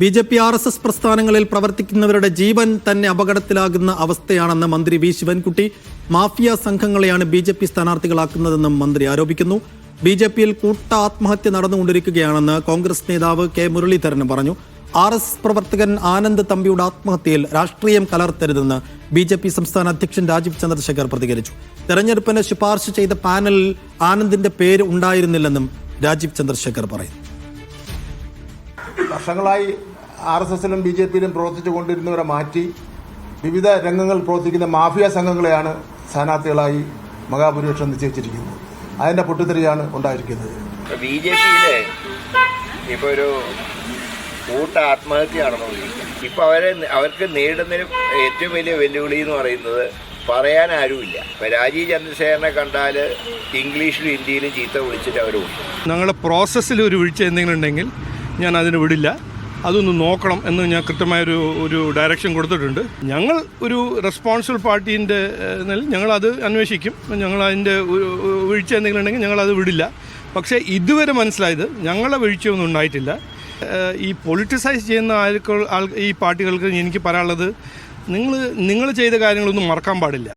BJP RSS പ്രസ്ഥാനങ്ങളിൽ പ്രവർത്തിക്കുന്നവരുടെ ജീവൻ തന്നെ അപകടത്തിലാകുന്ന അവസ്ഥയാണെന്ന് മന്ത്രി V Sivankutty. Mafia സംഘങ്ങളെയാണ് BJP സ്ഥാനാർത്ഥികളാക്കുന്നതെന്നും മന്ത്രി ആരോപിക്കുന്നു. BJPയിൽ കൂട്ട ആത്മഹത്യ നടന്നുകൊണ്ടിരിക്കുകയാണെന്ന് കോൺഗ്രസ് നേതാവ് കെ മുരളീധരൻ പറഞ്ഞു. RSS പ്രവർത്തകൻ ആനന്ദ് തമ്പിയുടെ ആത്മഹത്യയിൽ രാഷ്ട്രീയം കലർത്തരുതെന്ന് BJP സംസ്ഥാന അധ്യക്ഷൻ രാജീവ് ചന്ദ്രശേഖർ പ്രതികരിച്ചു. തെരഞ്ഞെടുപ്പിന് ശുപാർശ ചെയ്ത പാനലിൽ ആനന്ദിന്റെ പേര് ഉണ്ടായിരുന്നില്ലെന്നും രാജീവ് ചന്ദ്രശേഖർ പറയുന്നു. വർഷങ്ങളായി RSSലും BJPയിലും പ്രവർത്തിച്ചു കൊണ്ടിരുന്നവരെ മാറ്റി വിവിധ രംഗങ്ങളിൽ പ്രവർത്തിക്കുന്ന മാഫിയ സംഘങ്ങളെയാണ് സ്ഥാനാർത്ഥികളായി മഹാഭൂരിപക്ഷം നിശ്ചയിച്ചിരിക്കുന്നത്. അതിന്റെ പൊട്ടിത്തെറിയാണ് ഉണ്ടായിരിക്കുന്നത്. BJPയിലെ ഇപ്പോൾ ഒരു കൂട്ട ആത്മഹത്യ നടന്നുകൊണ്ടിരിക്കുന്നത്. ഇപ്പോൾ അവർക്ക് നേരിടുന്ന ഏറ്റവും വലിയ വെല്ലുവിളി എന്ന് പറയുന്നത് പറയാൻ ആരുമില്ല. ഇപ്പം രാജീവ് ചന്ദ്രശേഖരനെ കണ്ടാൽ ഇംഗ്ലീഷിലും ഹിന്ദിയിലും ചീത്ത വിളിച്ചിട്ട് അവർ വിട്ടു. ഞങ്ങളുടെ പ്രോസസ്സിൽ ഒരു വീഴ്ച എന്തെങ്കിലും ഉണ്ടെങ്കിൽ ഞാൻ അതിന് വിടില്ല, അതൊന്ന് നോക്കണം എന്ന് ഞാൻ കൃത്യമായൊരു ഡയറക്ഷൻ കൊടുത്തിട്ടുണ്ട്. ഞങ്ങൾ ഒരു റെസ്പോൺസിബിൾ പാർട്ടീൻ്റെ ഞങ്ങളത് അന്വേഷിക്കും. ഞങ്ങൾ അതിൻ്റെ വീഴ്ച എന്തെങ്കിലും ഉണ്ടെങ്കിൽ ഞങ്ങളത് വിടില്ല. പക്ഷേ ഇതുവരെ മനസ്സിലായത് ഞങ്ങളുടെ വീഴ്ചയൊന്നും ഉണ്ടായിട്ടില്ല. ഈ പൊളിറ്റിസൈസ് ചെയ്യുന്ന ഈ പാർട്ടികൾക്ക് എനിക്ക് പറയാനുള്ളത്, നിങ്ങൾ ചെയ്ത കാര്യങ്ങളൊന്നും മറക്കാൻ പാടില്ല.